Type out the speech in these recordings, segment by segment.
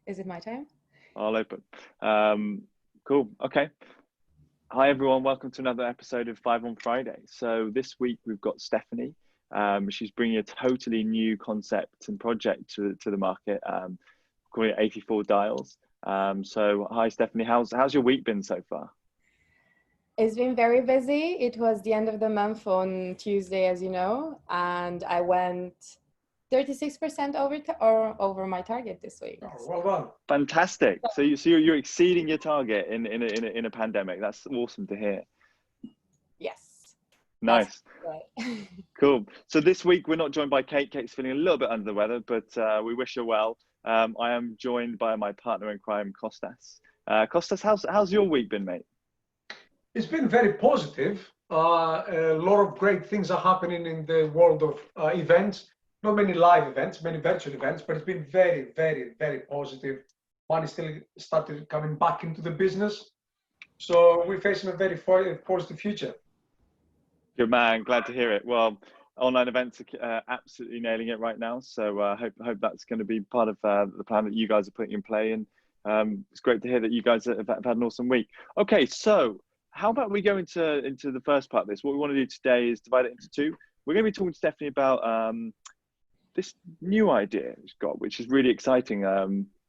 Is it my time? I'll open. Cool. Okay. Hi, everyone. Welcome to another episode of 5onFriday. So this week we've got Stephanie. She's bringing a totally new concept and project to the market, calling it 84 Dials. So hi, Stephanie. How's your week been so far? It's been very busy. It was the end of the month on Tuesday, as you know, and I went 36% over my target this week. Oh, well done. Fantastic. So you're exceeding your target in a pandemic. That's awesome to hear. Yes. Nice. Right. Cool. So this week we're not joined by Kate. Kate's feeling a little bit under the weather, but we wish her well. I am joined by my partner in crime, Kostas. Kostas, how's your week been, mate? It's been very positive. A lot of great things are happening in the world of events. Not many live events, many virtual events, but it's been very, very, very positive. Money still started coming back into the business. So we're facing a very positive future. Good man. Glad to hear it. Well, online events are absolutely nailing it right now. So hope that's going to be part of the plan that you guys are putting in play. And it's great to hear that you guys have had an awesome week. Okay, so how about we go into the first part of this? What we want to do today is divide it into two. We're going to be talking to Stephanie about this new idea she's got, which is really exciting.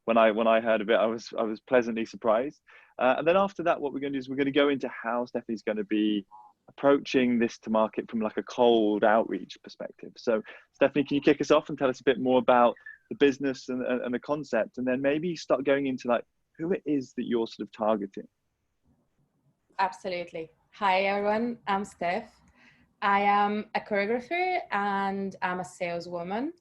When I heard of it, I was pleasantly surprised. And then after that, what we're going to do is we're going to go into how Stephanie's going to be approaching this to market from like a cold outreach perspective. So Stephanie, can you kick us off and tell us a bit more about the business and the concept, and then maybe start going into like who it is that you're sort of targeting? Absolutely. Hi, everyone. I'm Steph. I am a choreographer and I'm a saleswoman.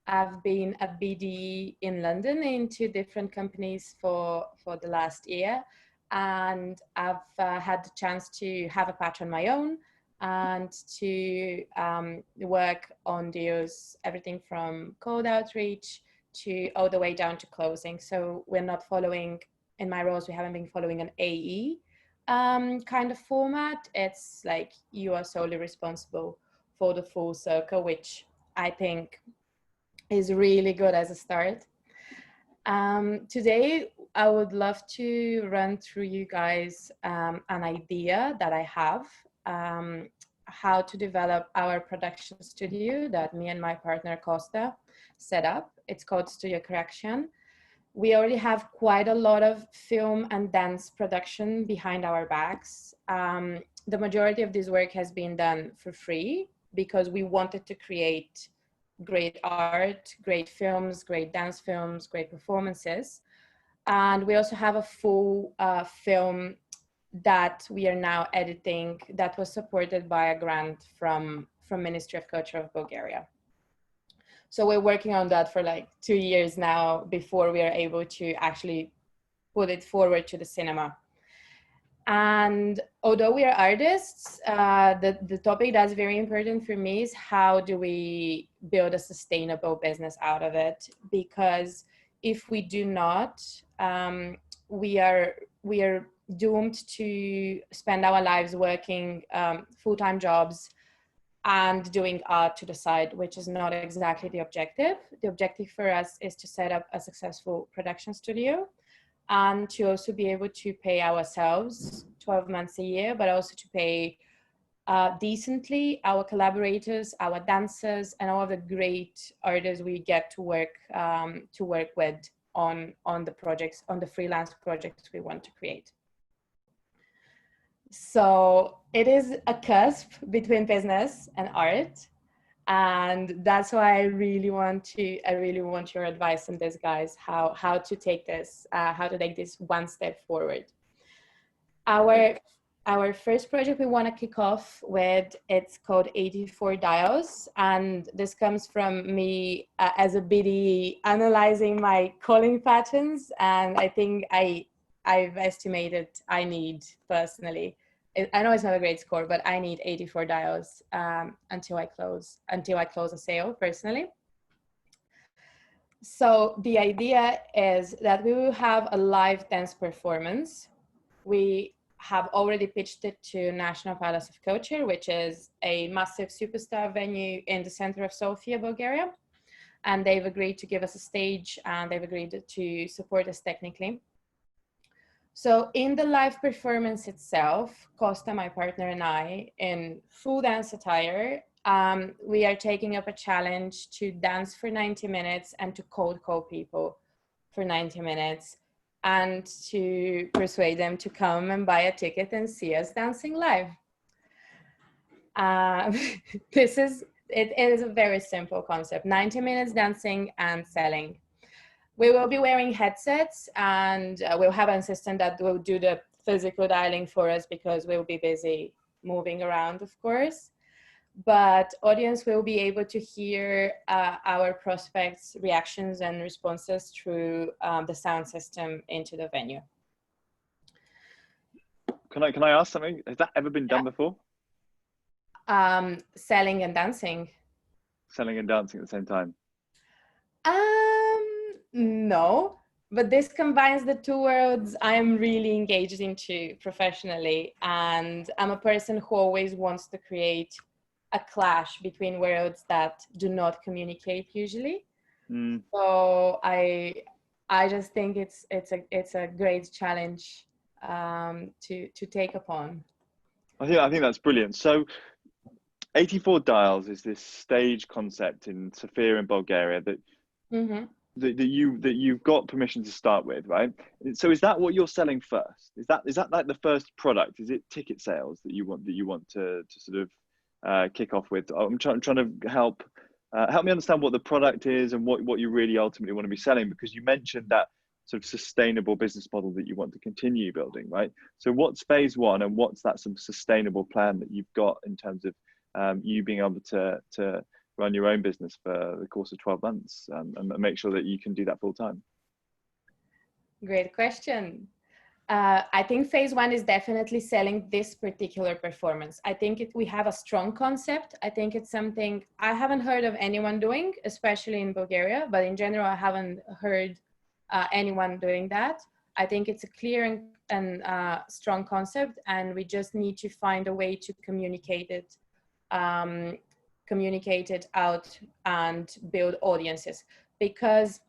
I've been a BD in London in 2 different companies for the last year. And I've had the chance to have a patch on my own and to work on deals, everything from cold outreach to all the way down to closing. So we're not following, in my roles, we haven't been following an AE kind of format. It's like you are solely responsible for the full circle, which I think is really good as a start. Today, I would love to run through you guys an idea that I have, how to develop our production studio that me and my partner Costa set up. It's called Studio Correction. We already have quite a lot of film and dance production behind our backs. The majority of this work has been done for free because we wanted to create great art, great films, great dance films, great performances. And we also have a full film that we are now editing that was supported by a grant from Ministry of Culture of Bulgaria. So we're working on that for like 2 years now before we are able to actually put it forward to the cinema. And although we are artists, the topic that's very important for me is how do we build a sustainable business out of it? Because if we do not, we are doomed to spend our lives working full-time jobs and doing art to the side, which is not exactly the objective. The objective for us is to set up a successful production studio and to also be able to pay ourselves 12 months a year, but also to pay decently our collaborators, our dancers, and all of the great artists we get to work with on the projects, on the freelance projects we want to create. So it is a cusp between business and art. And that's why I really want your advice on this, guys, how to take this one step forward. Our first project we want to kick off with, it's called 84 Dials. And this comes from me as a BD analyzing my calling patterns. And I think I've estimated I need personally, I know it's not a great score, but I need 84 dials until I close a sale personally. So the idea is that we will have a live dance performance. We have already pitched it to National Palace of Culture, which is a massive superstar venue in the center of Sofia, Bulgaria. and they've agreed to give us a stage, and they've agreed to support us technically. So in the live performance itself, Costa, my partner, and I, in full dance attire, we are taking up a challenge to dance for 90 minutes and to cold call people for 90 minutes and to persuade them to come and buy a ticket and see us dancing live. It is a very simple concept, 90 minutes dancing and selling. We will be wearing headsets, and we'll have an assistant that will do the physical dialing for us because we'll be busy moving around, of course. But audience will be able to hear our prospects' reactions and responses through the sound system into the venue. Can I ask something? Has that ever been done before? Selling and dancing. Selling and dancing at the same time? No, but this combines the two worlds I'm really engaged into professionally, and I'm a person who always wants to create a clash between worlds that do not communicate usually. So I just think it's a great challenge to take upon. I think that's brilliant. So 84 Dials is this stage concept in Sofia in Bulgaria that that you've got permission to start with, right? So is that what you're selling first? Is that like the first product? Is it ticket sales that you want to sort of kick off with? I'm trying to help me understand what the product is and what you really ultimately want to be selling, because you mentioned that sort of sustainable business model that you want to continue building, right? So what's phase one, and what's that some sustainable plan that you've got in terms of you being able to run your own business for the course of 12 months and make sure that you can do that full time? Great question. I think phase one is definitely selling this particular performance. I think we have a strong concept. I think it's something I haven't heard of anyone doing, especially in Bulgaria, but in general, I haven't heard anyone doing that. I think it's a clear and strong concept, and we just need to find a way to communicate it out and build audiences, because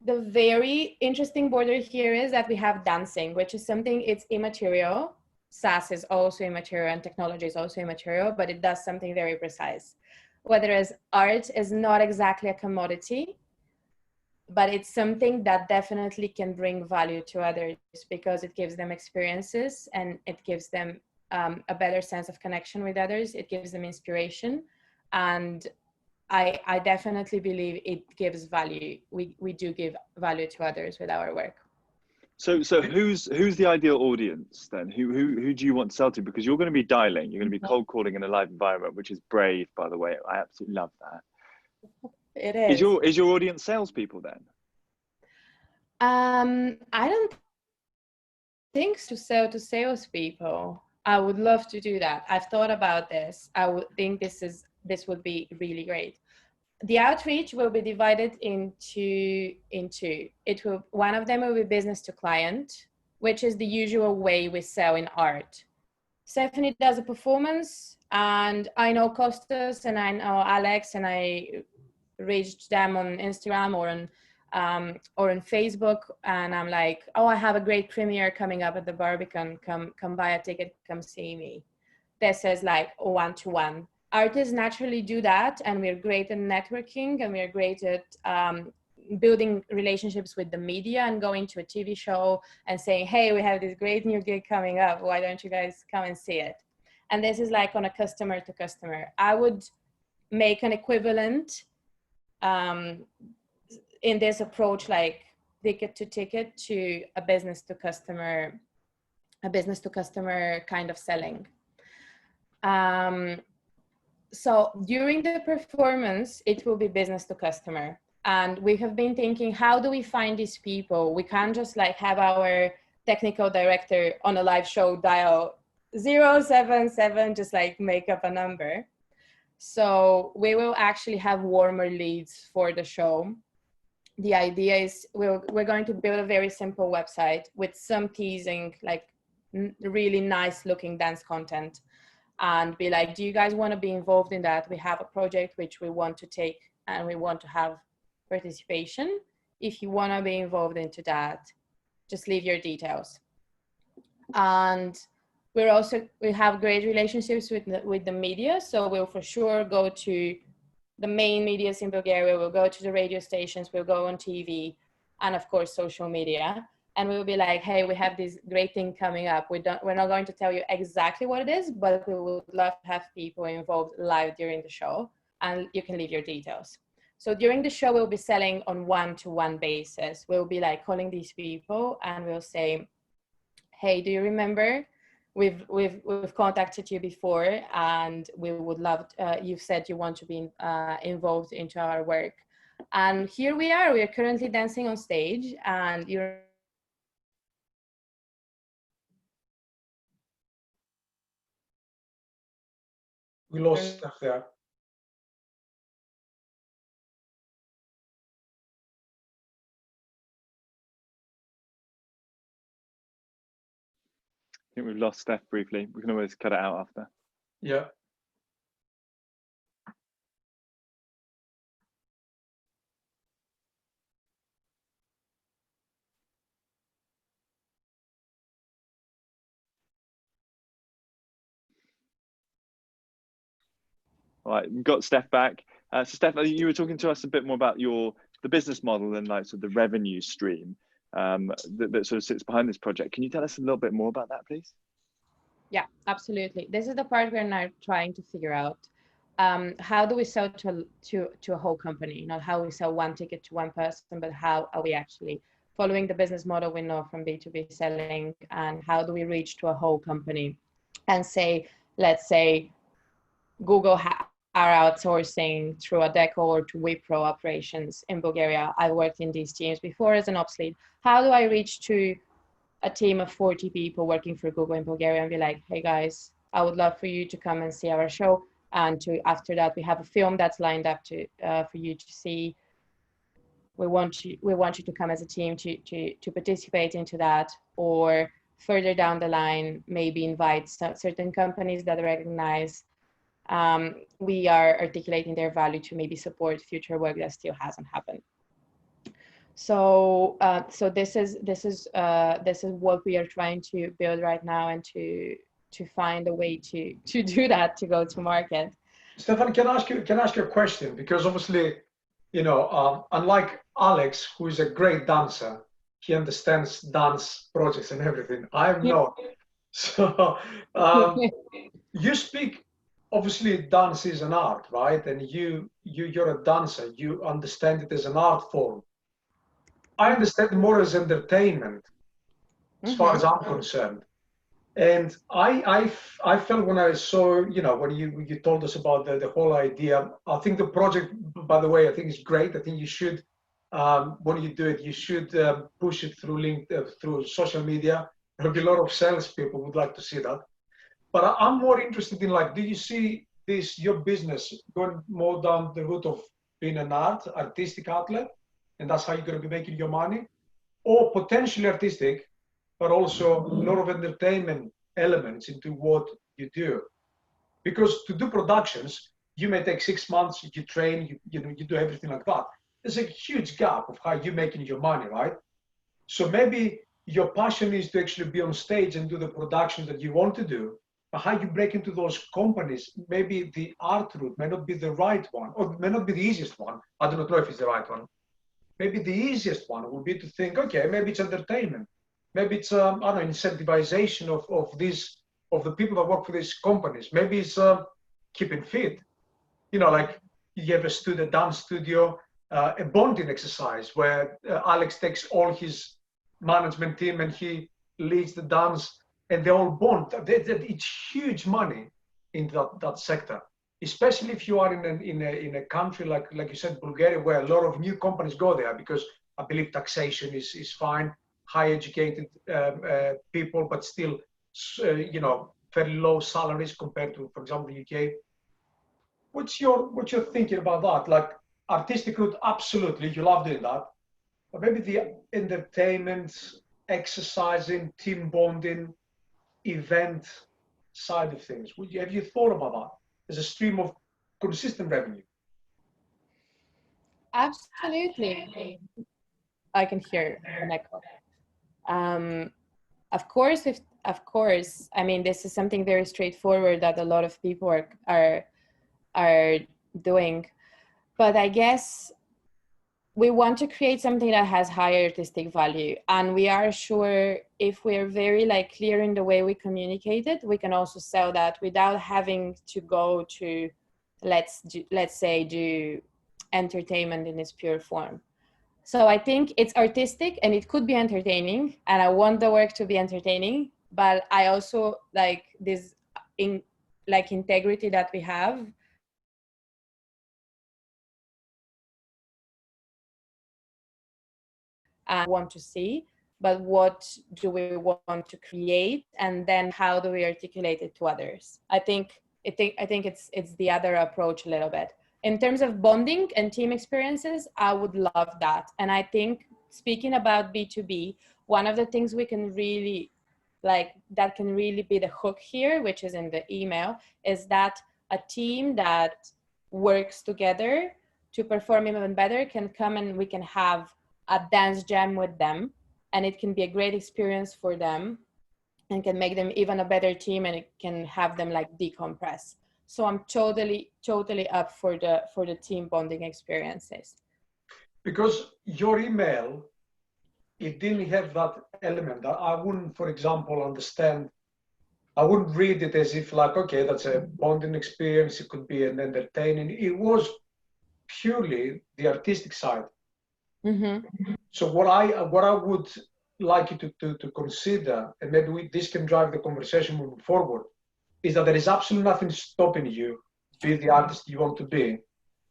the very interesting border here is that we have dancing, which is something, it's immaterial. SaaS is also immaterial and technology is also immaterial, but it does something very precise. Whereas art is not exactly a commodity, but it's something that definitely can bring value to others because it gives them experiences and it gives them a better sense of connection with others. It gives them inspiration, and I definitely believe it gives value. We do give value to others with our work. So who's the ideal audience then? Who do you want to sell to? Because you're going to be dialing, you're going to be cold calling in a live environment, which is brave, by the way. I absolutely love that. It is. Is your audience salespeople then? I don't think to sell to salespeople. I would love to do that. I've thought about this. I would think this would be really great. The outreach will be divided into one of them will be business to client, which is the usual way we sell in art. Stephanie does a performance, and I know Costas and I know Alex, and I reached them on Instagram or on Facebook, and I'm like, oh, I have a great premiere coming up at the Barbican. Come buy a ticket, come see me. This is like one-to-one. Artists naturally do that, and we're great at networking, and we're great at building relationships with the media and going to a TV show and saying, hey, we have this great new gig coming up. Why don't you guys come and see it? And this is like on a customer to customer. I would make an equivalent in this approach, like ticket to ticket, to a business to customer kind of selling. So during the performance, it will be business to customer. And we have been thinking, how do we find these people? We can't just like have our technical director on a live show dial 077, just like make up a number. So we will actually have warmer leads for the show. The idea is we're going to build a very simple website with some teasing, like really nice looking dance content, and be like, do you guys want to be involved in that? We have a project which we want to take and we want to have participation. If you want to be involved into that, just leave your details. And we have great relationships with the media, so we'll for sure go to the main medias in Bulgaria, we'll go to the radio stations, we'll go on TV, and of course social media, and we'll be like, hey, we have this great thing coming up. We're not going to tell you exactly what it is, but we would love to have people involved live during the show, and you can leave your details. So during the show, we'll be selling on one-to-one basis. We'll be like calling these people and we'll say, hey, do you remember? We've contacted you before, and we would love, you've said you want to be involved into our work. And here we are currently dancing on stage, and you're we lost stuff there. I think we've lost Steph briefly. We can always cut it out after. Yeah. All right, we've got Steph back. So Steph, you were talking to us a bit more about the business model and like sort of the revenue stream that sort of sits behind this project. Can you tell us a little bit more about that, please? Yeah, absolutely. This is the part we're now trying to figure out. How do we sell to a whole company? Not how we sell one ticket to one person, but how are we actually following the business model we know from B2B selling, and how do we reach to a whole company and say, let's say Google are outsourcing through Adecco or to Wipro operations in Bulgaria. I worked in these teams before as an ops lead. How do I reach to a team of 40 people working for Google in Bulgaria and be like, hey guys, I would love for you to come and see our show. And after that, we have a film that's lined up for you to see. We want you to come as a team to participate into that, or further down the line, maybe invite certain companies that recognize we are articulating their value to maybe support future work that still hasn't happened. So this is what we are trying to build right now, and to find a way to do that, to go to market. Stefan, can I ask you a question? Because obviously, you know, unlike Alex, who is a great dancer, he understands dance projects and everything. I'm not. So you speak, obviously dance is an art, right? And you're a dancer. You understand it as an art form. I understand more as entertainment, as far as I'm concerned. And I felt when I saw, you know, when you told us about the whole idea, I think the project, by the way, I think is great. I think you should, when you do it, you should push it through through social media. There'll be a lot of salespeople who would like to see that. But I'm more interested in, like, do you see your business going more down the route of being an artistic outlet, and that's how you're going to be making your money, or potentially artistic, but also a lot of entertainment elements into what you do? Because to do productions, you may take 6 months, you train, you do everything like that. There's a huge gap of how you're making your money, right? So maybe your passion is to actually be on stage and do the production that you want to do, but how you break into those companies, maybe the art route may not be the right one, or may not be the easiest one. I do not know if it's the right one. Maybe the easiest one would be to think, okay, maybe it's entertainment. Maybe it's, I don't know, incentivization of the people that work for these companies. Maybe it's keeping fit. You know, like you have a dance studio, a bonding exercise where Alex takes all his management team and he leads the dance, and they all bond. It's huge money in that sector, especially if you are in a country like you said, Bulgaria, where a lot of new companies go there because I believe taxation is fine, high educated people, but still, you know, very low salaries compared to, for example, the UK. What's your thinking about that? Like, artistic route, absolutely, you love doing that. But maybe the entertainment, exercising, team bonding, event side of things. Have you thought about that as a stream of consistent revenue? Absolutely. I can hear an echo. Of course, I mean, this is something very straightforward that a lot of people are doing, but I guess we want to create something that has higher artistic value, and we are sure if we're very like clear in the way we communicate it, we can also sell that without having to go to let's say do entertainment in its pure form. So I think it's artistic and it could be entertaining, and I want the work to be entertaining, but I also like this integrity that we have. Want to see, but what do we want to create, and then how do we articulate it to others? I think it's the other approach a little bit. In terms of bonding and team experiences, I would love that. And I think, speaking about B2B, one of the things we can really that can really be the hook here, which is in the email, is that a team that works together to perform even better can come and we can have a dance jam with them, and it can be a great experience for them and can make them even a better team, and it can have them like decompress. So I'm totally up for the team bonding experiences. Because your email, it didn't have that element. I wouldn't, for example, understand. I wouldn't read it as if like, okay, that's a bonding experience. It could be an entertaining. It was purely the artistic side. Mm-hmm. So what I would like you to consider, and maybe this can drive the conversation moving forward, is that there is absolutely nothing stopping you be the artist you want to be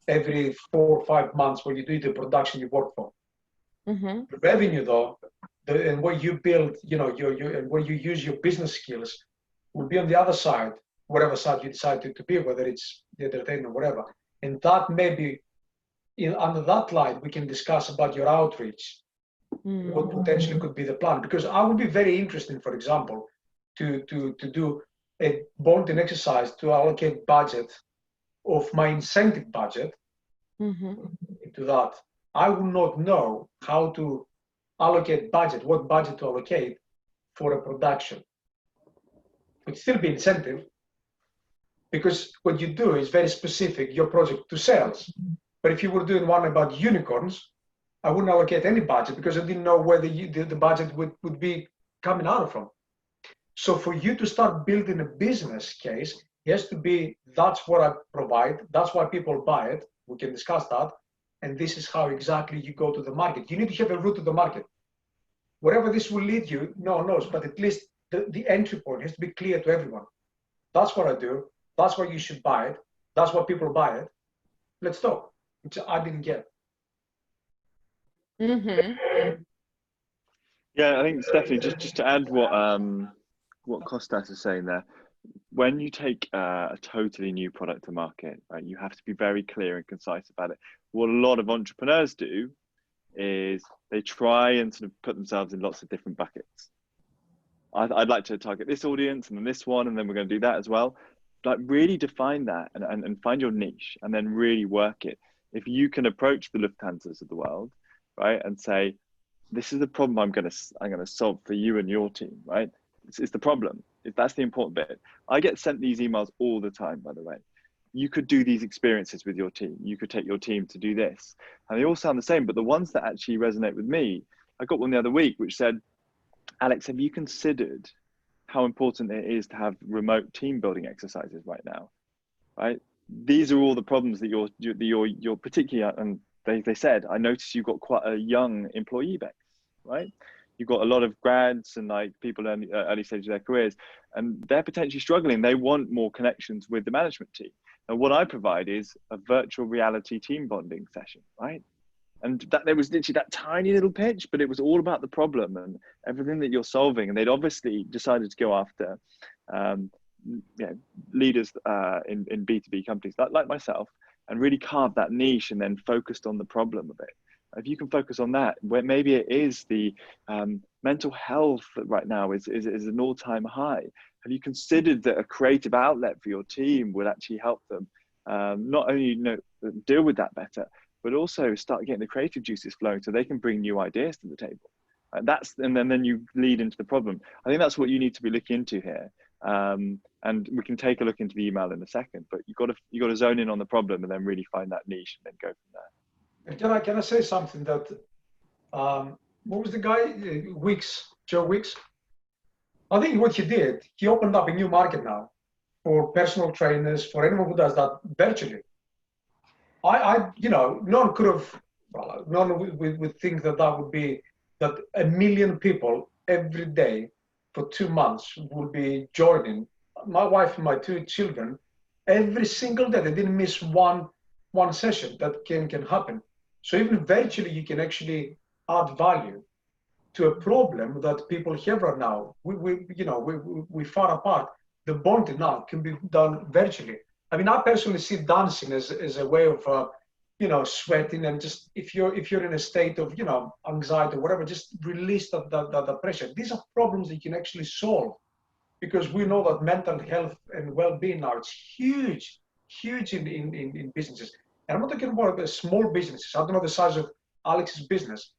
every 4 or 5 months when you do the production you work for. Mm-hmm. The revenue, though, and what you build, and where you use your business skills will be on the other side, whatever side you decide to be, whether it's the entertainment or whatever. And that maybe, under that light, we can discuss about your outreach, what potentially could be the plan. Because I would be very interested, for example, to do a bonding exercise to allocate budget of my incentive budget into that. I would not know how to allocate budget, what budget to allocate for a production. It would still be incentive, because what you do is very specific, your project to sales. But if you were doing one about unicorns, I wouldn't allocate any budget because I didn't know where the budget would be coming out from. So for you to start building a business case, it has to be, that's what I provide, that's why people buy it, we can discuss that, and this is how exactly you go to the market. You need to have a route to the market. Wherever this will lead you, no one knows, but at least the entry point has to be clear to everyone. That's what I do, that's why you should buy it, that's why people buy it. Let's talk, which I didn't get. Mm-hmm. Yeah, I think Stephanie, just to add what Kostas is saying there, when you take a totally new product to market, right, you have to be very clear and concise about it. What a lot of entrepreneurs do is they try and sort of put themselves in lots of different buckets. I'd like to target this audience and then this one, and then we're going to do that as well. Like, really define that and find your niche, and then really work it. If you can approach the Lufthansas of the world, right, and say, this is the problem I'm going to solve for you and your team, right? It's the problem. That's the important bit. I get sent these emails all the time, by the way. You could do these experiences with your team. You could take your team to do this. And they all sound the same, but the ones that actually resonate with me, I got one the other week, which said, Alex, have you considered how important it is to have remote team building exercises right now, right? These are all the problems that you're particularly, and they said, I noticed you've got quite a young employee base, right? You've got a lot of grads and like people in the early stage of their careers, and they're potentially struggling. They want more connections with the management team. And what I provide is a virtual reality team bonding session, right? And that there was literally that tiny little pitch, but it was all about the problem and everything that you're solving. And they'd obviously decided to go after leaders in B2B companies like myself, and really carved that niche and then focused on the problem of it. If you can focus on that, where maybe it is the mental health right now is an all-time high. Have you considered that a creative outlet for your team would actually help them not only deal with that better, but also start getting the creative juices flowing so they can bring new ideas to the table. And then you lead into the problem. I think that's what you need to be looking into here. And we can take a look into the email in a second, but you got to zone in on the problem and then really find that niche and then go from there. Can I say something that what was the guy, Joe Wicks? I think what he did, he opened up a new market now for personal trainers, for anyone who does that virtually. No one could have, well, no one would think that would be, that 1 million people every day for 2 months will be joining. My wife and my 2 children, every single day, they didn't miss one session. That can happen. So even virtually, you can actually add value to a problem that people have right now. We far apart. The bonding now can be done virtually. I mean, I personally see dancing as a way of, sweating, and just if you're in a state of, anxiety or whatever, just release that pressure. These are problems that you can actually solve, because we know that mental health and well-being now, it's huge in businesses. And I'm not talking about the small businesses. I don't know the size of Alex's business,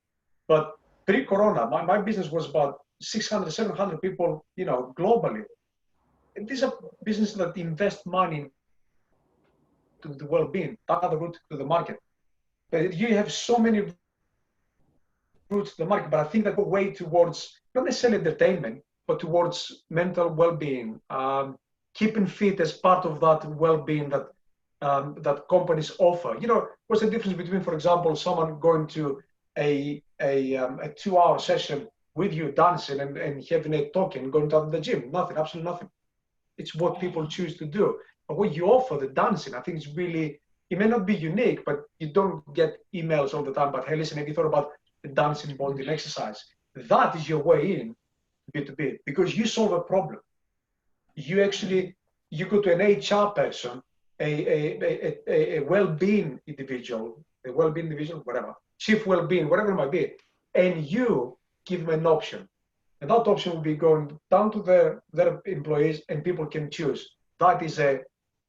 but pre-corona, my business was about 600, 700 people, globally. And these are businesses that invest money to the well-being, another route to the market. But you have so many routes to the market, but I think that go way towards, not necessarily entertainment, but towards mental well-being, keeping fit as part of that well-being that companies offer. What's the difference between, for example, someone going to a 2-hour session with you dancing and having a talk and going to the gym? Nothing, absolutely nothing. It's what people choose to do. But what you offer, the dancing, I think is really, it may not be unique, but you don't get emails all the time, but hey, listen, have you thought about the dancing bonding exercise? That is your way in B2B, because you solve a problem. You go to an HR person, a well-being individual, whatever, chief well-being, whatever it might be, and you give them an option. And that option will be going down to their employees, and people can choose. That is a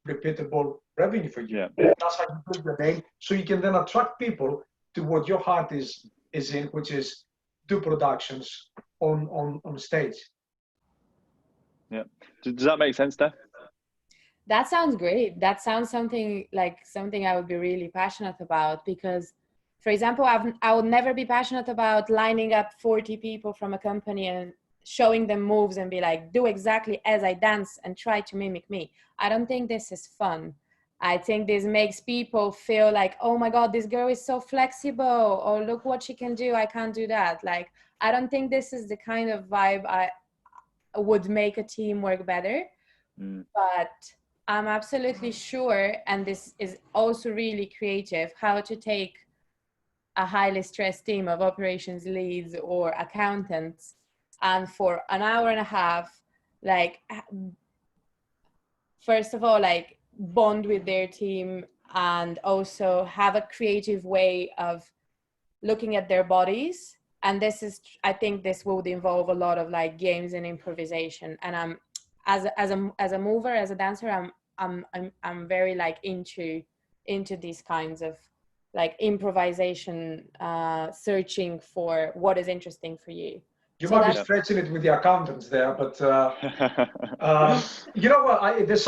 repeatable revenue for you. Yeah. That's how you build your name. So you can then attract people to what your heart is in, which is do productions on stage. Yeah. Does that make sense, Steph? That sounds great. That sounds something I would be really passionate about, because, for example, I would never be passionate about lining up 40 people from a company and showing them moves and be like, do exactly as I dance and try to mimic me. I don't think this is fun. I think this makes people feel like, oh my God, this girl is so flexible, or look what she can do, I can't do that. Like, I don't think this is the kind of vibe I would make a team work better. But I'm absolutely sure, and this is also really creative, how to take a highly stressed team of operations leads or accountants, and for an hour and a half, like, first of all, like, bond with their team, and also have a creative way of looking at their bodies. And I think this would involve a lot of like games and improvisation. And as a mover, as a dancer, I'm very like into these kinds of like improvisation, searching for what is interesting for you. You might be stretching it with the accountants there, but you know what? There's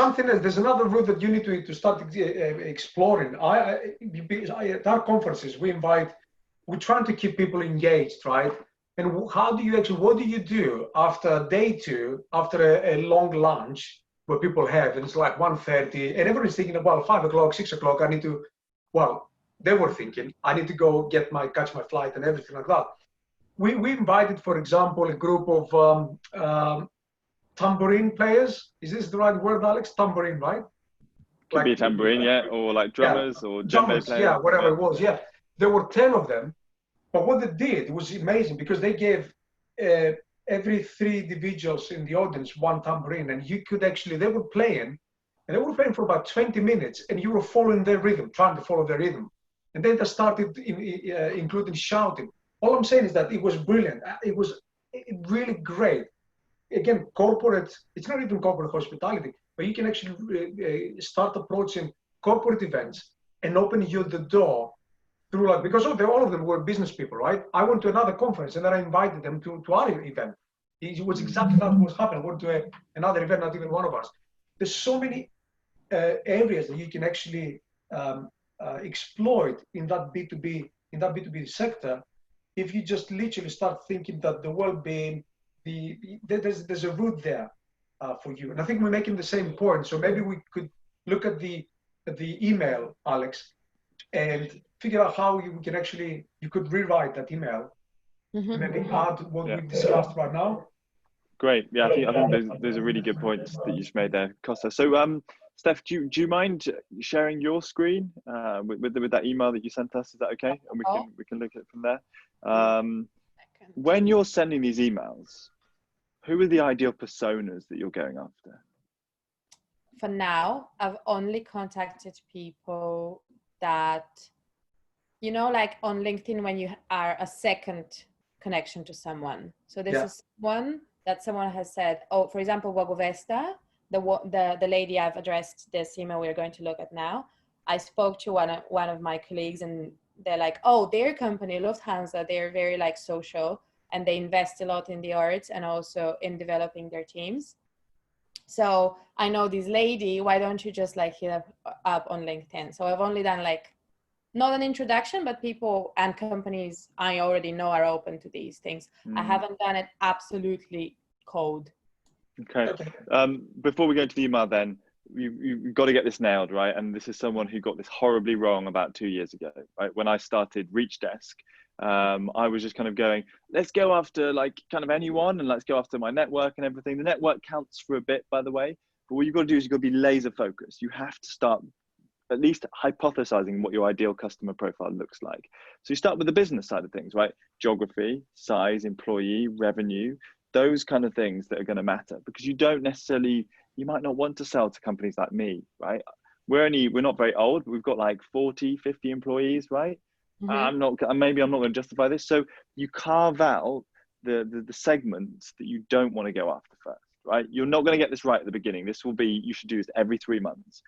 another route that you need to start exploring. At our conferences, we're trying to keep people engaged, right? And what do you do after day 2, after a long lunch where people have, and it's like 1:30, and everybody's thinking about 5 o'clock, 6 o'clock, they were thinking, I need to go catch my flight and everything like that. We invited, for example, a group of tambourine players. Is this the right word, Alex? Tambourine, right? Could be a tambourine, yeah, or like drummers, or djembe players. Yeah, whatever it was, yeah. There were 10 of them, but what they did was amazing, because they gave every 3 individuals in the audience 1 tambourine, and they were playing for about 20 minutes, and you were following their rhythm, trying to follow their rhythm. And then they started including shouting. All I'm saying is that it was brilliant. It was really great. Again, it's not even corporate hospitality, but you can actually start approaching corporate events and open you the door through like, because all of them were business people, right? I went to another conference and then I invited them to our event. It was exactly that was happening. I went to another event, not even one of us. There's so many areas that you can actually exploit in that B2B sector if you just literally start thinking that the well-being, there's a root there for you. And I think we're making the same point. So maybe we could look at the email, Alex, and figure out how we can actually, you could rewrite that email and maybe add what we've discussed right now. Great. Yeah, I think there's a really good point that you just made there, Costa. So, Steph, do you mind sharing your screen with that email that you sent us? Is that okay? And we can look at it from there. When you're sending these emails, who are the ideal personas that you're going after? For now, I've only contacted people that, you know, like on LinkedIn when you are a second connection to someone. So this is one that someone has said, oh, for example, Wagovesta, the lady I've addressed this email we're going to look at now. I spoke to one of my colleagues and they're like, oh, their company, Lufthansa, they're very like social and they invest a lot in the arts and also in developing their teams. So I know this lady, why don't you just like hit up on LinkedIn? So I've only done like, not an introduction, but people and companies I already know are open to these things. I haven't done it absolutely cold. Okay. Before we go into the email then, you've got to get this nailed, right? And this is someone who got this horribly wrong about 2 years ago, right? When I started Reach Desk, I was just kind of going, let's go after like kind of anyone and let's go after my network and everything. The network counts for a bit, by the way, but what you've got to do is you've got to be laser focused. You have to start at least hypothesizing what your ideal customer profile looks like. So you start with the business side of things, right? Geography, size, employee, revenue, those kind of things that are going to matter, because you might not want to sell to companies like me, right? We're not very old, but we've got like 40, 50 employees, right? Maybe I'm not going to justify this. So you carve out the segments that you don't want to go after first, right? You're not going to get this right at the beginning. You should do this every 3 months.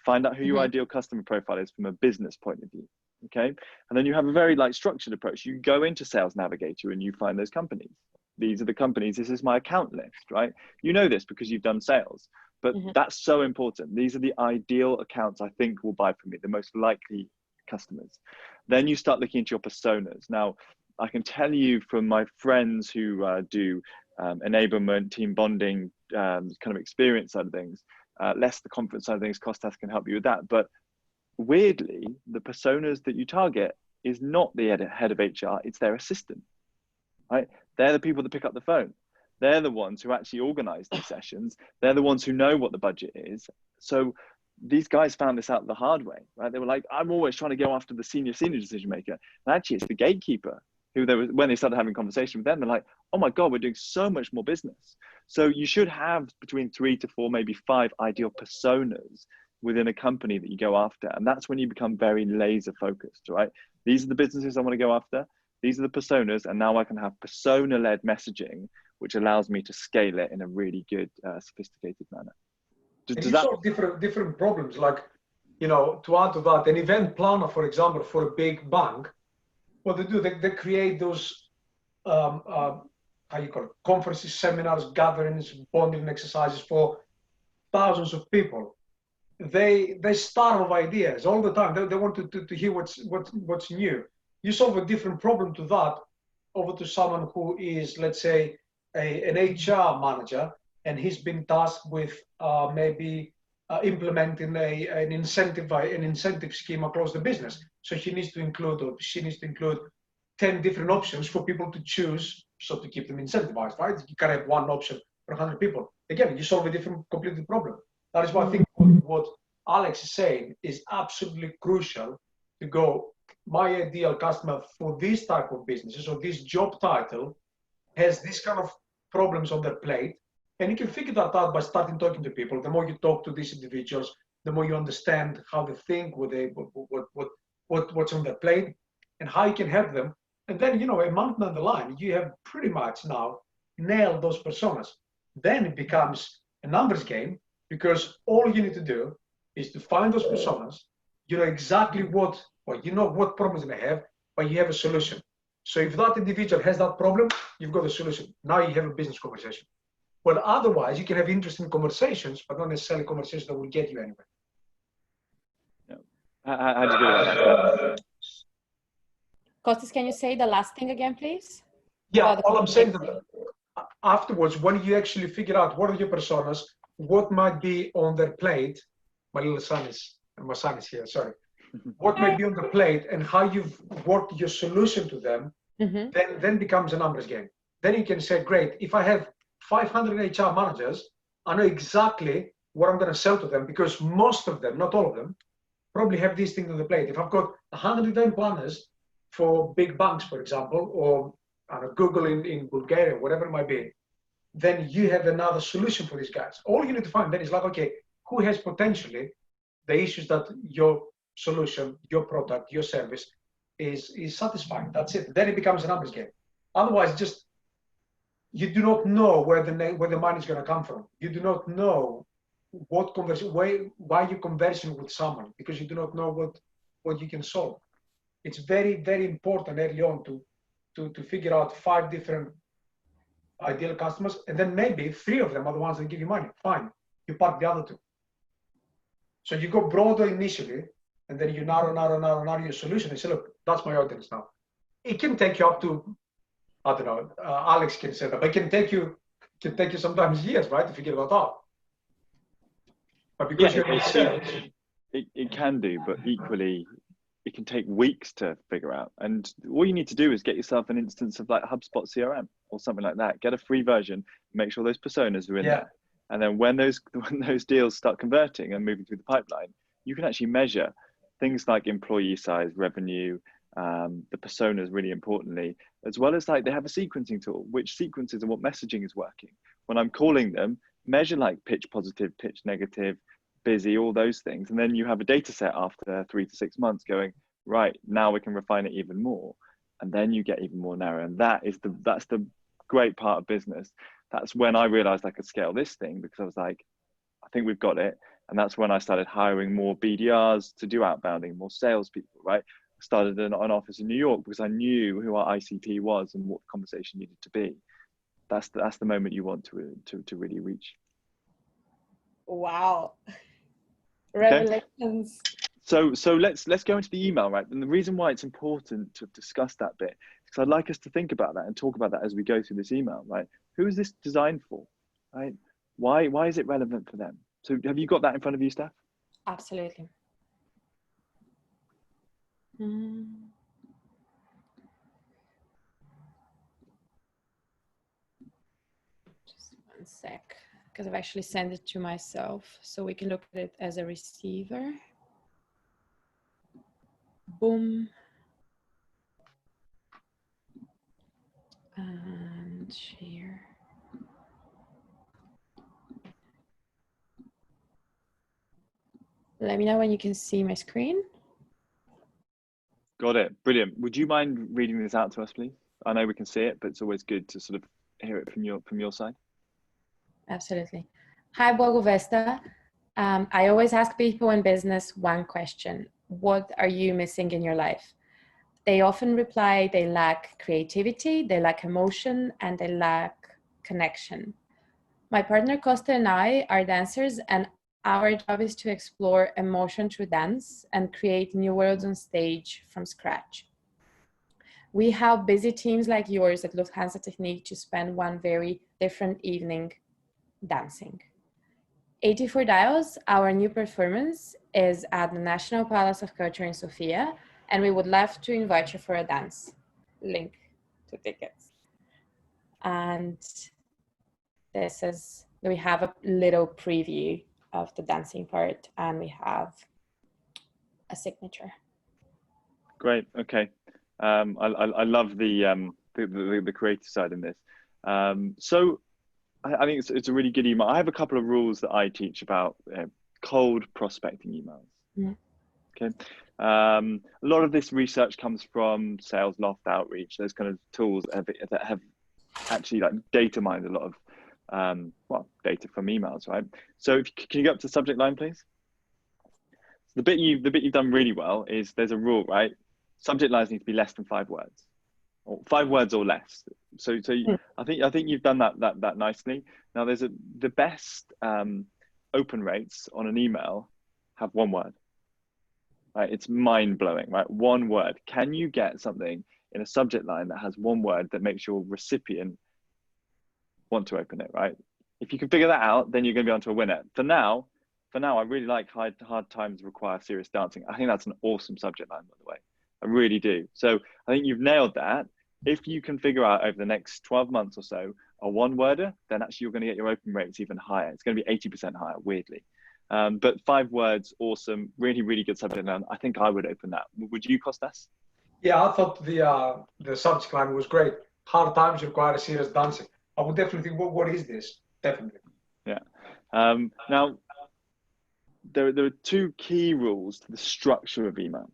Find out who your ideal customer profile is from a business point of view, okay? And then you have a very like structured approach. You go into Sales Navigator and you find those companies. These are the companies, this is my account list, right? You know this because you've done sales, but that's so important. These are the ideal accounts I think will buy from me, the most likely customers. Then you start looking into your personas. Now, I can tell you from my friends who do enablement, team bonding, kind of experience side of things, less the conference side of things, Kostas can help you with that. But weirdly, the personas that you target is not the head of HR, it's their assistant, right? They're the people that pick up the phone. They're the ones who actually organize these sessions. They're the ones who know what the budget is. So these guys found this out the hard way, right? They were like, I'm always trying to go after the senior decision maker. And actually it's the gatekeeper who when they started having conversation with them, they're like, oh my God, we're doing so much more business. So you should have between 3 to 4, maybe 5 ideal personas within a company that you go after. And that's when you become very laser focused, right? These are the businesses I want to go after. These are the personas. And now I can have persona-led messaging, which allows me to scale it in a really good, sophisticated manner. Does that solve different problems? Like, you know, to add to that, an event planner, for example, for a big bank, what they do, they create those, how you call it, conferences, seminars, gatherings, bonding exercises for thousands of people. They starve of ideas all the time. They want to hear what's new. You solve a different problem to that over to someone who is, let's say, an HR manager, and he's been tasked with maybe implementing an incentive scheme across the business. So he needs to include, or she needs to include 10 different options for people to choose, so to keep them incentivized, right? You can't have one option for 100 people. Again, you solve a completely problem. That is why I think what Alex is saying is absolutely crucial to go, my ideal customer for this type of businesses or this job title has this kind of problems on their plate. And you can figure that out by starting talking to people. The more you talk to these individuals, the more you understand how they think, what's on their plate, and how you can help them. And then, you know, a month down the line, you have pretty much now nailed those personas. Then it becomes a numbers game, because all you need to do is to find those personas. You know exactly what or you know what problems they have, but you have a solution. So if that individual has that problem, you've got a solution. Now you have a business conversation. Well, otherwise, you can have interesting conversations, but not necessarily conversations that will get you anywhere. Yeah. How do you feel about that? Kostas, can you say the last thing again, please? Yeah, all I'm saying that afterwards, when you actually figure out what are your personas, what might be on their plate, my son is here, sorry. What may be on the plate and how you've worked your solution to them, then becomes a numbers game. Then you can say, great, if I have 500 HR managers, I know exactly what I'm going to sell to them because most of them, not all of them, probably have these things on the plate. If I've got 100 event planners for big banks, for example, or Google in Bulgaria, whatever it might be, then you have another solution for these guys. All you need to find then is like, okay, who has potentially the issues that your solution, your product, your service is satisfying. That's it. Then it becomes a numbers game. Otherwise, just you do not know where the money is going to come from. You do not know what conversion, why you're conversing with someone because you do not know what you can solve. It's very, very important early on to figure out 5 different ideal customers, and then maybe 3 of them are the ones that give you money. Fine, you park the other 2. So you go broader initially, and then you narrow your solution and say, look, that's my audience now. It can take you up to, I don't know, Alex can say that, but it can take you sometimes years, right, to figure that out. But because it can do, but equally, it can take weeks to figure out. And all you need to do is get yourself an instance of like HubSpot CRM or something like that. Get a free version, make sure those personas are in there. And then when those deals start converting and moving through the pipeline, you can actually measure things like employee size, revenue, the personas really importantly, as well as like they have a sequencing tool, which sequences and what messaging is working. When I'm calling them, measure like pitch positive, pitch negative, busy, all those things. And then you have a data set after 3 to 6 months going, right, now we can refine it even more. And then you get even more narrow. And that's the great part of business. That's when I realized I could scale this thing because I was like, I think we've got it. And that's when I started hiring more BDRs to do outbounding, more salespeople, right? I started an office in New York because I knew who our ICP was and what the conversation needed to be. That's the moment you want to really reach. Wow. Revelations. Okay. So let's go into the email, right? And the reason why it's important to discuss that bit is because I'd like us to think about that and talk about that as we go through this email, right? Who is this designed for, right? Why is it relevant for them? So have you got that in front of you, Steph? Absolutely. Just one sec, because I've actually sent it to myself, so we can look at it as a receiver. Boom. And share. Let me know when you can see my screen. Got it. Brilliant. Would you mind reading this out to us, please? I know we can see it, but it's always good to sort of hear it from your side. Absolutely. Hi, Boguvesta. I always ask people in business one question: what are you missing in your life? They often reply they lack creativity, they lack emotion, and they lack connection. My partner Costa and I are dancers, and our job is to explore emotion through dance and create new worlds on stage from scratch. We help busy teams like yours at Lufthansa Technique to spend one very different evening dancing. 84 Dials, our new performance, is at the National Palace of Culture in Sofia, and we would love to invite you for a dance. Link to tickets. And this is, we have a little preview of the dancing part, and we have a signature. Great. Okay. I love the creative side in this. So I think it's a really good email. I have a couple of rules that I teach about cold prospecting emails. Okay. A lot of this research comes from Sales Loft, Outreach, those kind of tools that have actually like data mined a lot of data from emails, right? So can you go up to the subject line, please? the bit you've done really well is there's a rule, right? Subject lines need to be less than 5 words, or 5 words or less. So I think you've done that nicely. Now there's the best open rates on an email have 1 word. Right? It's mind blowing, right? 1 word. Can you get something in a subject line that has 1 word that makes your recipient want to open it, right? If you can figure that out, then you're going to be onto a winner. For now, I really like hard times require serious dancing. I think that's an awesome subject line, by the way. I really do. So I think you've nailed that. If you can figure out over the next 12 months or so a 1-worder, then actually you're going to get your open rates even higher. It's going to be 80% higher, weirdly. But 5 words, awesome, really, really good subject line. I think I would open that. Would you, Kostas? Yeah, I thought the subject line was great. Hard times require serious dancing. I would definitely think, what is this? Definitely. Yeah. Now, there are 2 key rules to the structure of email.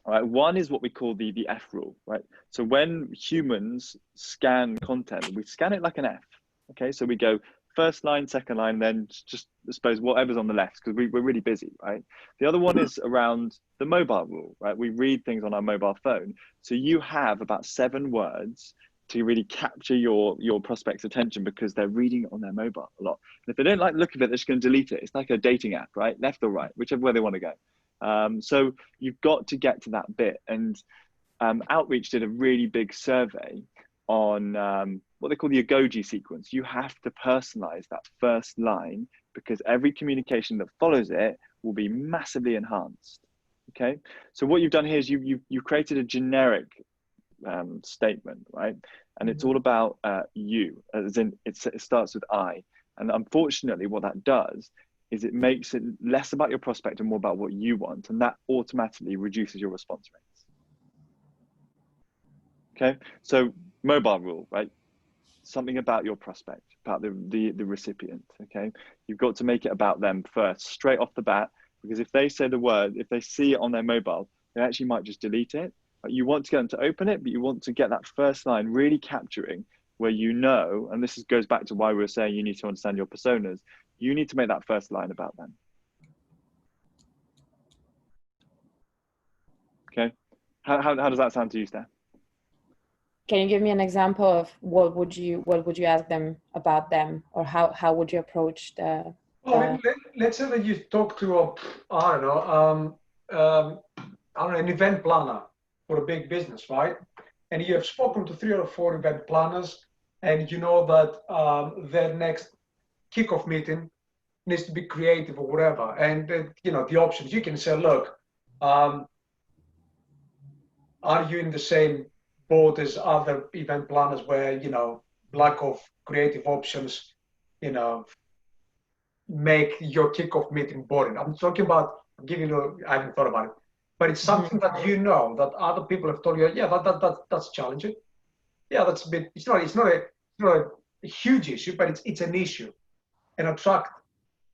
All right. One is what we call the F rule, right? So when humans scan content, we scan it like an F. Okay. So we go first line, second line, then just I suppose whatever's on the left, because we're really busy, right? The other one is around the mobile rule, right? We read things on our mobile phone. So you have about 7 words to really capture your prospect's attention because they're reading it on their mobile a lot. And if they don't like the look of it, they're just going to delete it. It's like a dating app, right? Left or right, whichever way they want to go. So you've got to get to that bit. And Outreach did a really big survey on what they call the Agoji sequence. You have to personalize that first line because every communication that follows it will be massively enhanced. Okay, so what you've done here is you've created a generic statement, right? And it's all about you, as in it starts with I. And unfortunately, what that does is it makes it less about your prospect and more about what you want, and that automatically reduces your response rates. Okay, so mobile rule, right? Something about your prospect, about the recipient. Okay, you've got to make it about them first, straight off the bat, because if they say the word, if they see it on their mobile, they actually might just delete it. You want to get them to open it, but you want to get that first line really capturing where you know, and this goes back to why we were saying you need to understand your personas. You need to make that first line about them. Okay, how does that sound to you, Steph? Can you give me an example of what would you ask them about them, or how would you approach the? Let's say that you talk to an event planner for a big business, right? And you have spoken to 3 or 4 event planners, and you know that their next kickoff meeting needs to be creative or whatever. And the options you can say, look, are you in the same boat as other event planners where lack of creative options, make your kickoff meeting boring? I'm talking about I haven't thought about it, but it's something that that other people have told you. Yeah, that's challenging. Yeah, that's a bit. It's not a huge issue, but it's an issue, and attract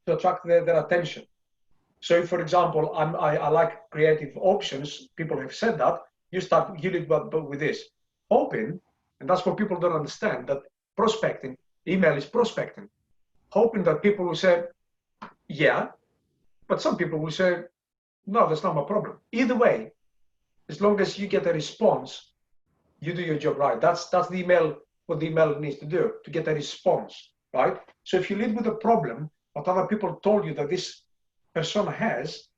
their attention. So, if, for example, I like creative options, people have said that. You lead with this, hoping, and that's what people don't understand, that prospecting, email is prospecting, hoping that people will say, yeah, but some people will say, no, that's not my problem. Either way, as long as you get a response, you do your job right. That's the email, what the email needs to do, to get a response, right? So if you lead with a problem, what other people told you that this persona has,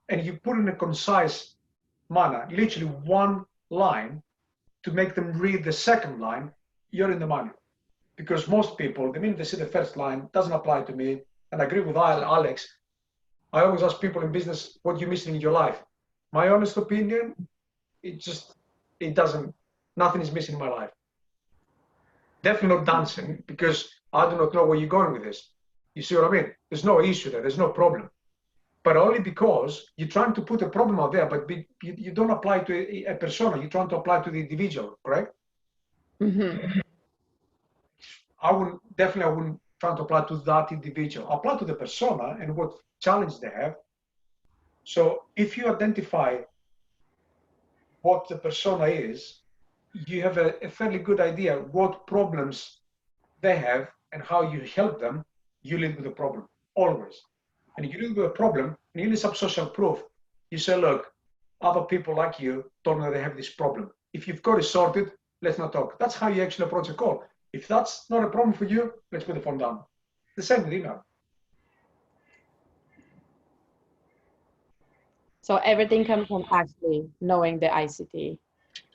and you put in a concise manner, literally 1 line, to make them read the second line, you're in the money. Because most people, the minute they see the first line, doesn't apply to me. And I agree with Alex. I always ask people in business, what you're missing in your life. My honest opinion, nothing is missing in my life. Definitely not dancing, because I do not know where you're going with this. You see what I mean? There's no issue there. There's no problem. But only because you're trying to put a problem out there, but you don't apply to a persona. You're trying to apply to the individual, correct? Mm-hmm. I wouldn't try to apply to that individual. Apply to the persona and what challenge they have. So if you identify what the persona is, you have a fairly good idea what problems they have and how you help them. You lead with the problem, always. and you deal with a problem, and you need some social proof. You say, look, other people like you don't know they have this problem. If you've got it sorted, let's not talk. That's how you actually approach a call. If that's not a problem for you, let's put the phone down. The same with email. So everything comes from actually knowing the ICT,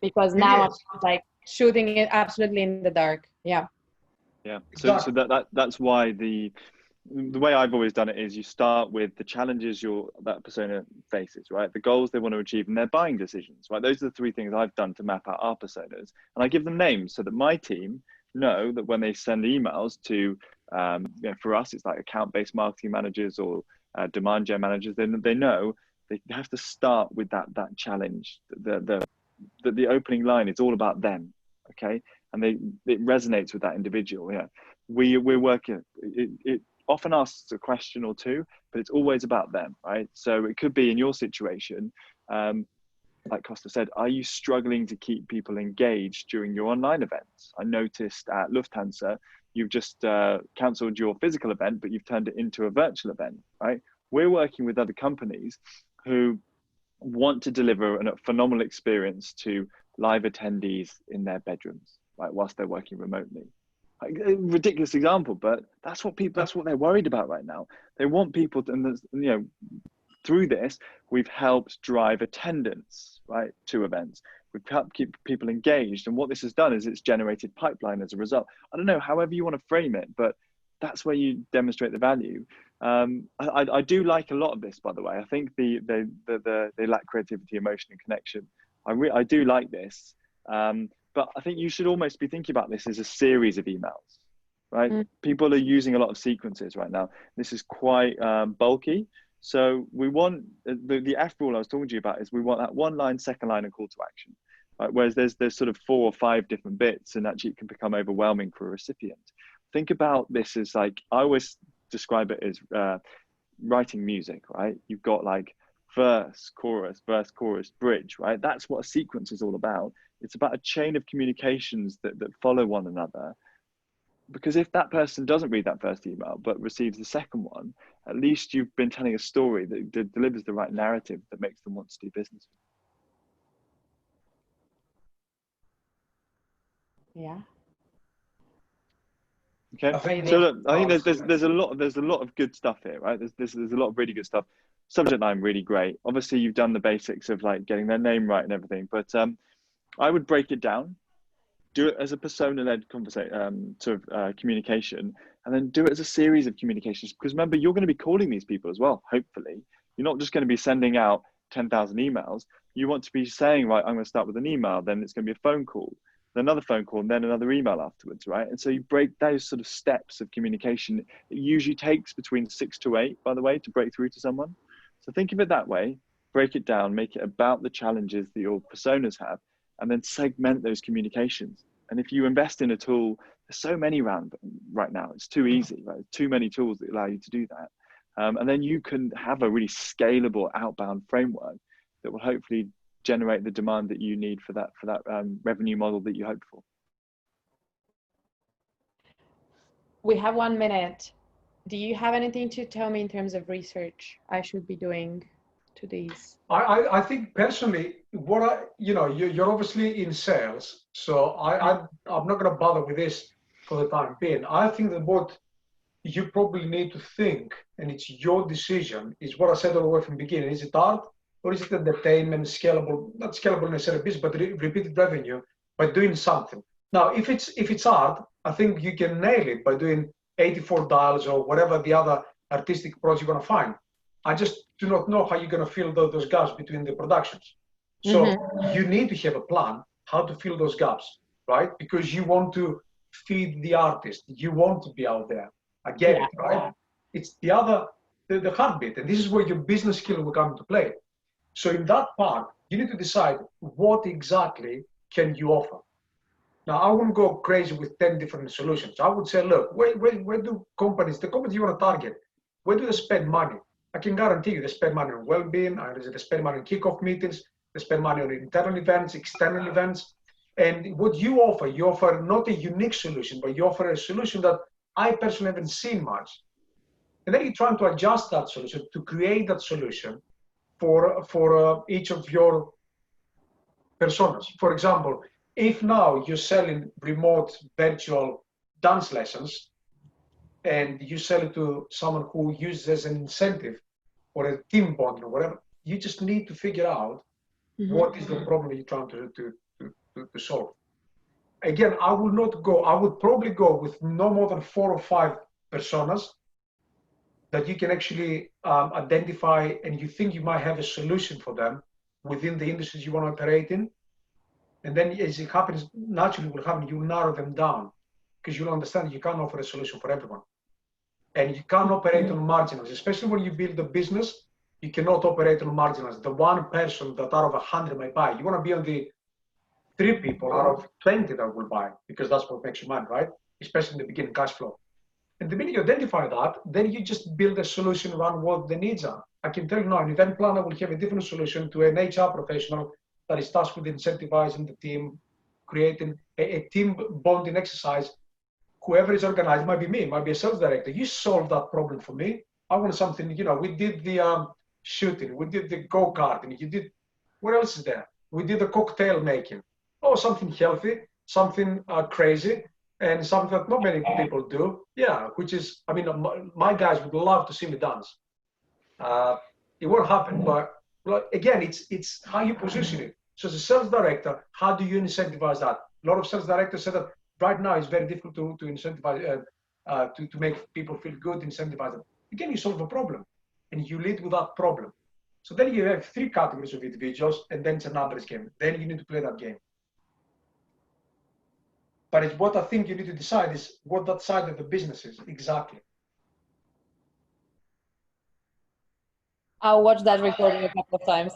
because now I'm like shooting it absolutely in the dark. Yeah. Yeah. So that's why the way I've always done it is you start with the challenges that persona faces, right? The goals they want to achieve and their buying decisions, right? Those are the three things I've done to map out our personas, and I give them names so that my team know that when they send emails to, you know, for us, it's like account-based marketing managers or demand gen managers. They know they have to start with that challenge. The opening line is all about them, okay? And it resonates with that individual. Yeah, we're working. It often asks a question or two, but it's always about them, right? So it could be in your situation, like Costa said, are you struggling to keep people engaged during your online events? I noticed at Lufthansa, you've just cancelled your physical event, but you've turned it into a virtual event, right? We're working with other companies who want to deliver a phenomenal experience to live attendees in their bedrooms, right, whilst they're working remotely. Like, a ridiculous example, but that's what they're worried about right now. They want people to, and you know, through this, we've helped drive attendance, right, to events. We've helped keep people engaged, and what this has done is it's generated pipeline as a result. I don't know, however you want to frame it, but that's where you demonstrate the value. I do like a lot of this, by the way. I think they lack creativity, emotion, and connection. I do like this, but I think you should almost be thinking about this as a series of emails, right? People are using a lot of sequences right now. This is quite bulky. So we want the F rule I was talking to you about is we want that one line, second line, and call to action. Right? Whereas there's sort of 4 or 5 different bits, and actually it can become overwhelming for a recipient. Think about this as like, I always describe it as writing music, right? You've got like verse, chorus, bridge, right? That's what a sequence is all about. It's about a chain of communications that follow one another. Because if that person doesn't read that first email, but receives the second one, at least you've been telling a story that delivers the right narrative that makes them want to do business. Yeah. Okay. So look, I think there's a lot of good stuff here, right? There's a lot of really good stuff. Subject line really great. Obviously, you've done the basics of like getting their name right and everything, but I would break it down. Do it as a persona-led conversation, communication, and then do it as a series of communications. Because remember, you're going to be calling these people as well. Hopefully, you're not just going to be sending out 10,000 emails. You want to be saying, right, I'm going to start with an email, then it's going to be a phone call, then another phone call, and then another email afterwards, right? And so you break those sort of steps of communication. It usually takes between 6 to 8, by the way, to break through to someone. So think of it that way. Break it down. Make it about the challenges that your personas have, and then segment those communications. And if you invest in a tool, there's so many around right now, it's too easy, right? Too many tools that allow you to do that. And then you can have a really scalable outbound framework that will hopefully generate the demand that you need for that revenue model that you hope for. We have 1 minute. Do you have anything to tell me in terms of research I should be doing to these? I think personally, you're obviously in sales, so I'm not going to bother with this for the time being. I think that what you probably need to think, and it's your decision, is what I said all the way from the beginning. Is it art or is it entertainment, scalable, not scalable necessarily business, but repeated revenue by doing something? Now, if it's art, I think you can nail it by doing 84 dials or whatever the other artistic approach you're going to find. I just do not know how you're going to fill those gaps between the productions. So you need to have a plan how to fill those gaps, right? Because you want to feed the artist. You want to be out there. I get it, right? It's the heartbeat. And this is where your business skill will come into play. So in that part, you need to decide what exactly can you offer. Now, I wouldn't go crazy with 10 different solutions. I would say, look, where do the companies you want to target, where do they spend money? I can guarantee you they spend money on well-being, they spend money on kickoff meetings, they spend money on internal events, external events. And what you offer not a unique solution, but you offer a solution that I personally haven't seen much. And then you're trying to adjust that solution to create that solution for each of your personas. For example, if now you're selling remote virtual dance lessons and you sell it to someone who uses as an incentive or a team bonding or whatever, you just need to figure out what is the problem you're trying to solve. Again, I would probably go with no more than 4 or 5 personas that you can actually identify, and you think you might have a solution for them within the industries you want to operate in. And then as it happens, naturally will happen, you narrow them down because you'll understand you can't offer a solution for everyone. And you can't operate on marginals, especially when you build a business, you cannot operate on marginals. The one person that out of 100 might buy, you want to be on the 3 people out of 20 that will buy, because that's what makes you money, right? Especially in the beginning, cash flow. And the minute you identify that, then you just build a solution around what the needs are. I can tell you now, an event planner will have a different solution to an HR professional that is tasked with incentivizing the team, creating a team bonding exercise. Whoever is organized, might be me, might be a sales director. You solve that problem for me. I want something, we did the shooting, we did the go-karting, you did, what else is there? We did the cocktail making. Oh, something healthy, something crazy, and something that not many people do. Yeah, which is, my guys would love to see me dance. It won't happen, but again, it's how you position it. So as a sales director, how do you incentivize that? A lot of sales directors say that right now it's very difficult to incentivize, to make people feel good, incentivize them. Again, you solve a problem, and you lead with that problem. So then you have 3 categories of individuals, and then it's a numbers game. Then you need to play that game. But it's what I think you need to decide is what that side of the business is exactly. I'll watch that recording a couple of times.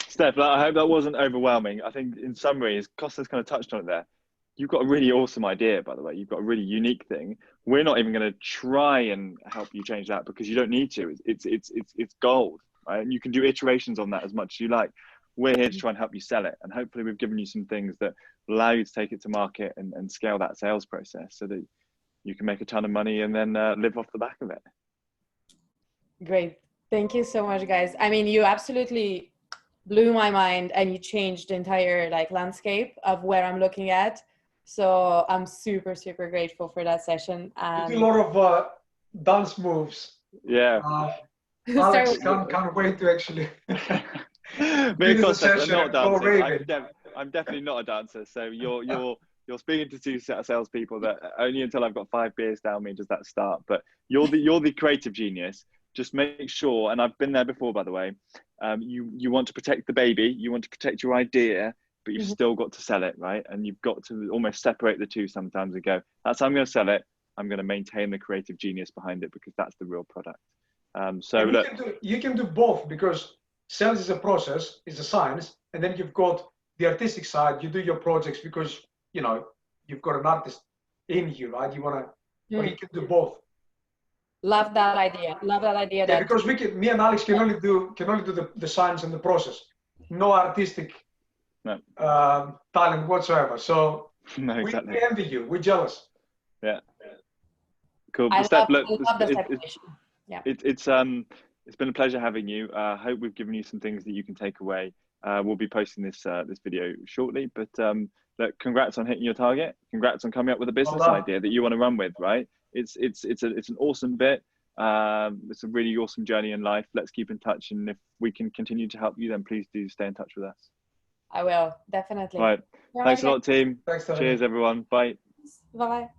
Steph, I hope that wasn't overwhelming. I think in summary, as Costa's kind of touched on it there, you've got a really awesome idea, by the way. You've got a really unique thing. We're not even going to try and help you change that because you don't need to. It's gold, right? And you can do iterations on that as much as you like. We're here to try and help you sell it. And hopefully we've given you some things that allow you to take it to market and scale that sales process so that you can make a ton of money and then live off the back of it. Great. Thank you so much, guys. You absolutely blew my mind and you changed the entire landscape of where I'm looking at. So I'm super, super grateful for that session. You do a lot of dance moves. Yeah. Alex can't wait to actually Me and Costa are not dancing. I'm definitely not a dancer. So you're speaking to 2 salespeople that only until I've got 5 beers down me does that start. But you're the creative genius. Just make sure, and I've been there before, by the way, you want to protect the baby, you want to protect your idea, but you've still got to sell it, right? And you've got to almost separate the two sometimes and go, that's how I'm going to sell it. I'm going to maintain the creative genius behind it because that's the real product. So look, you can do both because sales is a process, is a science, and then you've got the artistic side. You do your projects because you've got an artist in you, right? You want to, but you can do both. Love that idea. Love that idea. Yeah, because me and Alex can only do the science and the process, no artistic talent whatsoever. So no, exactly. we envy you. We're jealous. Yeah. Cool. I Steph, love the separation. Yeah. It's been a pleasure having you. I hope we've given you some things that you can take away. We'll be posting this video shortly, but look, congrats on hitting your target. Congrats on coming up with a business idea that you want to run with, right? It's an awesome bit. It's a really awesome journey in life. Let's keep in touch, and if we can continue to help you, then please do stay in touch with us. I will, definitely. All right. Thanks a lot, team. Thanks, cheers, everyone. Bye. Bye.